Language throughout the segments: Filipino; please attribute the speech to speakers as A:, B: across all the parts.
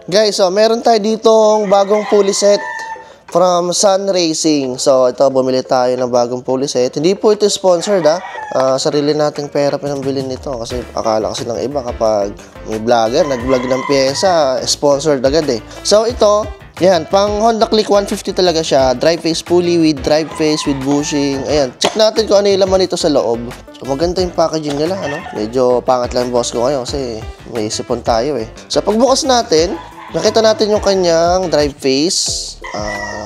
A: Guys, so meron tayo ditong bagong pulley set from Sun Racing. So ito, bumili tayo ng bagong pulley set. Hindi po ito sponsored sarili nating pera pinambilin nito. Kasi akala kasi ng iba kapag may vlogger, nag-vlog ng pyesa, sponsored agad eh. So ito, yan, pang Honda Click 150 talaga siya. Drive face pulley with drive face with bushing. Ayan, check natin kung ano yung laman nito sa loob. So maganda yung packaging nila, ano? Medyo pangat lang boss ko ngayon kasi may sipon tayo eh. So pagbukas natin, nakita natin yung kanyang drive face.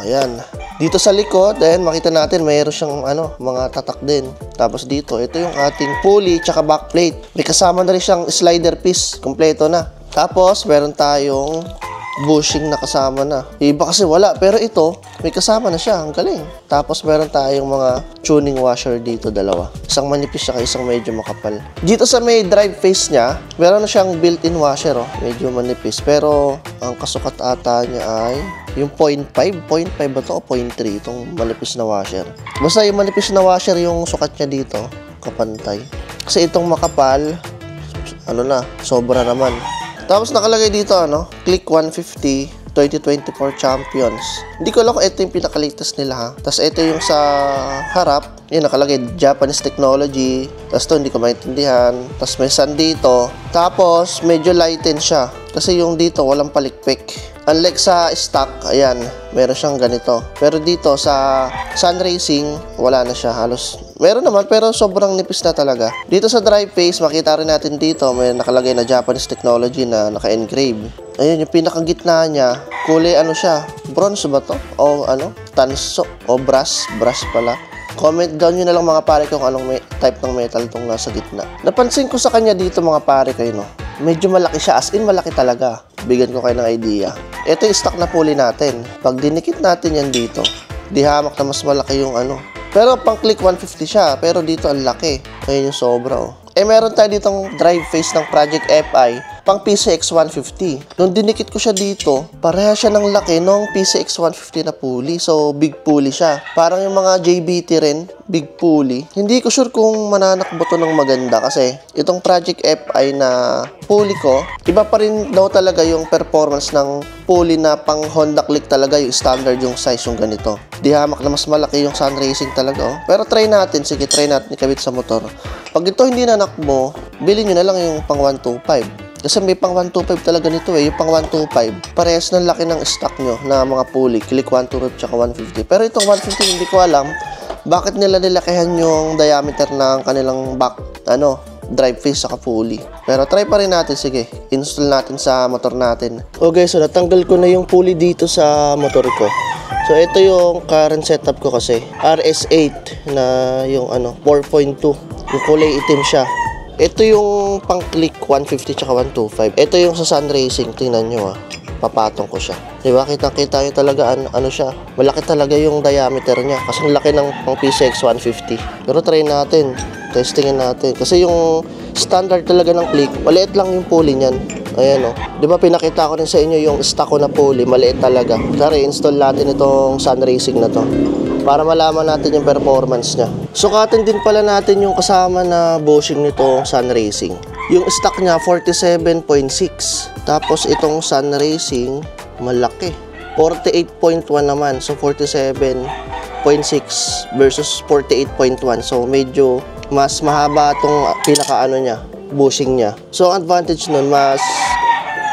A: Ayan. Dito sa likod, then makita natin mayroon siyang mga tatak din. Tapos dito, ito yung ating pulley tsaka backplate. May kasama na rin siyang slider piece, kompleto na. Tapos meron tayong bushing na kasama na. Iba kasi wala, pero ito may kasama na siya. Ang galing. Tapos meron tayong mga tuning washer dito, dalawa. Isang manipis siya, isang medyo makapal. Dito sa may drive face niya, meron na siyang built-in washer, medyo manipis. Pero ang kasukat ata niya ay yung 0.5 ba to o 0.3 itong manipis na washer. Basta yung manipis na washer yung sukat niya dito, kapantay. Kasi itong makapal, sobra naman. Tapos nakalagay dito, Click 150 2024 Champions. Hindi ko alam kung ito yung pinaka-latest nila ha. Tapos ito yung sa harap, yun nakalagay Japanese technology. Tapos ito hindi ko maintindihan. Tapos may sun dito. Tapos medyo lighten siya. Kasi yung dito walang palikpik. Unlike sa stock, ayan, meron siyang ganito. Pero dito sa Sun Racing, wala na siya halos. Meron naman pero sobrang nipis na talaga. Dito sa drive face, makita rin natin dito, may nakalagay na Japanese technology na naka-engrave. Ayun, yung pinakagitna niya, kulay siya, bronze ba to? O tanso, o brass pala. Comment down nyo na lang mga pare kung anong type ng metal tong nasa gitna. Napansin ko sa kanya dito mga pare kayo, medyo malaki siya, as in malaki talaga. Bigyan ko kayo ng idea. Ito yung stock na pulley natin. Pag dinikit natin yan dito, di hamak na mas malaki yung Pero pang Click 150 siya, pero dito ang laki. Ayun yung sobra meron tayo ditong drive face ng Project FI pang PCX 150. Nung dinikit ko siya dito, pareha siya ng laki ng PCX 150 na pulley. So, big pulley siya. Parang yung mga JBT rin, big pulley. Hindi ko sure kung mananakbo to ng maganda kasi itong Project FI na pulley ko, iba pa rin daw talaga yung performance ng pulley na pang Honda Click talaga, yung standard yung size yung ganito. Di hamak na mas malaki yung Sun Racing talaga Pero try natin, sige, try natin ikabit sa motor. Pag ito hindi nanakbo, bilhin nyo na lang yung pang 125. Kasi may pang 125 talaga nito yung pang 125. Parehas ng laki ng stock nyo na mga pulley, Click 125 tsaka 150. Pero itong 150 hindi ko alam bakit nila nilakihan yung diameter ng kanilang back, drive face saka pulley. Pero try pa rin natin, sige, install natin sa motor natin. Okay, so natanggal ko na yung pulley dito sa motor ko. So ito yung current setup ko kasi RS8 na yung 4.2. Yung kulay itim siya. Ito yung pang Click 150 tsaka 125. Ito yung sa Sun Racing. Tingnan nyo papatong ko siya. Diba? Kitang-kita nyo talaga siya. Malaki talaga yung diameter niya. Kasi laki ng pang PCX 150. Pero try natin. Testingin natin. Kasi yung standard talaga ng Click, maliit lang yung pulley niyan. Ayan Diba pinakita ko rin sa inyo yung stock ko na pulley. Maliit talaga. Kaya install natin itong Sun Racing na to para malaman natin yung performance niya. Sukatin din pala natin yung kasama na bushing nito Sun Racing. Yung stock niya 47.6. Tapos itong Sun Racing malaki. 48.1 naman. So 47.6 versus 48.1. So medyo mas mahaba itong niya, bushing niya. So ang advantage nun, mas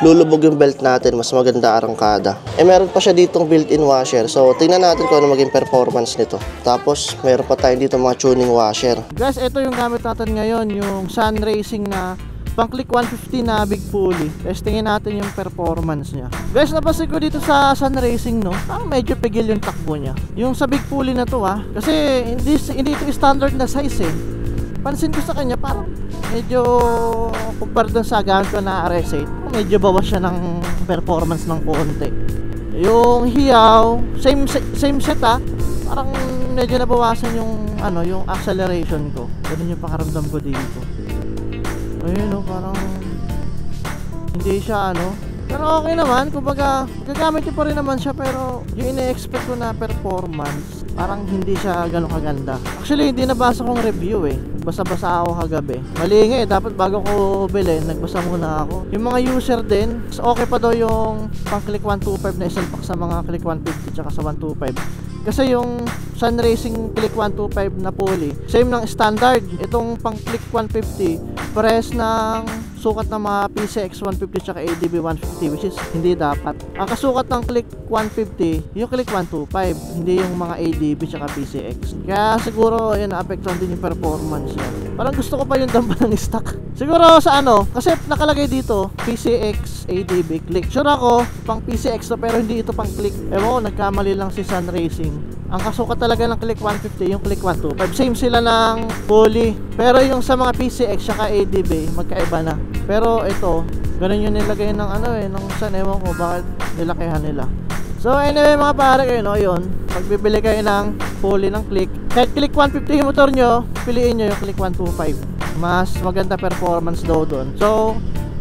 A: lulubog yung belt natin, mas maganda arangkada. Meron pa siya ditong built-in washer. So, tingnan natin kung ano maging performance nito. Tapos, meron pa tayo dito mga tuning washer. Guys, ito yung gamit natin ngayon, yung Sun Racing na pang Click 150 na big pulley. Testingin natin yung performance niya. Guys, napansin ko dito sa Sun Racing, parang medyo pigil yung takbo niya. Yung sa big pulley na to, kasi hindi ito standard na size Pansin ko sa kanya, parang medyo compare dun sa gamit ko na RS8, medyo bawas siya ng performance ng konti. Yung hiyaw, same set parang medyo nabawasan yung yung acceleration ko. Ganun yung pakaramdam ko dito. Ayun parang hindi siya pero okay naman, kumbaga gagamit ko pa rin naman siya, pero yung ine-expect ko na performance parang hindi siya gano'ng kaganda. Actually, hindi nabasa kong review
B: nagbasa-basa ako kagabi. Mali nga dapat bago ko bilhin, nagbasa muna ako. Yung mga user din, okay pa daw yung pang click 125 na isalpak sa mga click 150 tsaka sa 125. Kasi yung Sun Racing click 125 na pulley, same ng standard. Itong pang click 150, pares ng sukat ng mga PCX 150 tsaka ADB 150, which is hindi dapat. Ang kasukat ng click 150, yung click 125, hindi yung mga ADB tsaka PCX. Kaya siguro yun, naapektuhan din yung performance niya. Parang gusto ko pa yung damba ng stock. Siguro sa ano, kasi nakalagay dito PCX, ADB, click. Sure ako, pang PCX to, pero hindi ito pang click. Ewan ko, nagkamali lang si Sun Racing. Ang kasukat talaga ng click 150, yung click 125. Same sila ng pulley. Pero yung sa mga PCX tsaka ADB, magkaiba na. Pero ito, ganun yung nilagay ng ano ng Sun, ewan ko bakit nilakihan nila. So anyway mga pare kayo, no, yun, magbibili kayo ng pulley ng click. Kahit click 150 yung motor nyo, piliin nyo yung click 125. Mas maganda performance daw doon. So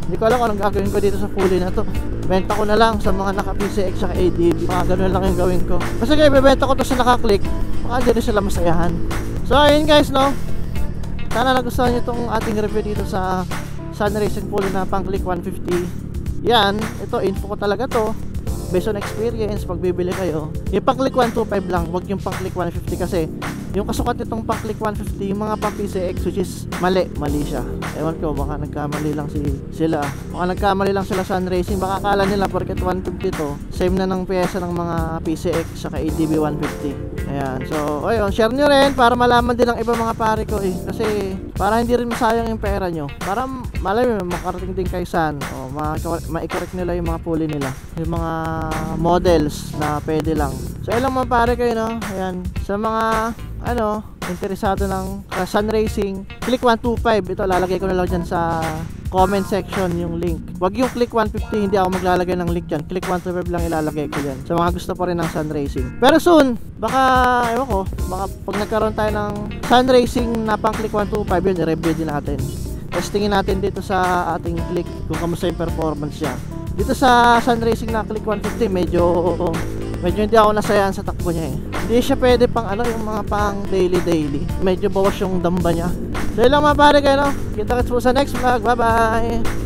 B: hindi ko alam kung anong gagawin ko dito sa pulley na to. Benta ko na lang sa mga naka PCX at ADB. Mga ganun lang yung gawin ko. Kasi kaya bebenta ko to sa naka-click, baka dyan sila masayahan. So ayun guys, no, sana nagustuhan nyo itong ating review dito sa Sun Racing pulley na pang click 150. Yan, ito info ko talaga to based on experience. Pag bibili kayo, yung pang click 125 lang, wag yung pang click 150 kasi yung kasukat itong pang click 150, yung mga pang PCX, which is mali siya. Ewan ko, baka nagkamali lang sila. Baka nagkamali lang sila Sun Racing. Baka akala nila porket 150 to, same na ng pyesa ng mga PCX saka ADB 150. Ayan, so ayun, share nyo rin para malaman din ng iba mga pare ko kasi para hindi rin masayang yung pera nyo. Para malay mo, makarating din kay Sun, o ma-correct nila yung mga pulley nila, yung mga models na pwede lang. So ayun lang mga pare kayo, no. Ayan, sa mga interesado ng Sun Racing click 125, ito lalagay ko na lang dyan sa comment section yung link. Wag yung click 150, hindi ako maglalagay ng link dyan. Click 125 lang ilalagay ko dyan sa mga gusto pa rin ng Sun Racing. Pero soon, baka ewan ko, baka pag nagkaroon tayo ng Sun Racing na pang click 125, yun i-review din natin. Testingin natin dito sa ating click kung kamusta yung performance niya. Dito sa Sun Racing na click 150, medyo hindi ako nasayahan sa takbo niya Hindi siya pwede pang yung mga pang daily. Medyo bawas yung damba niya. So yun lang mga pare kayo, no. Kita-kits po sa next vlog. Bye bye.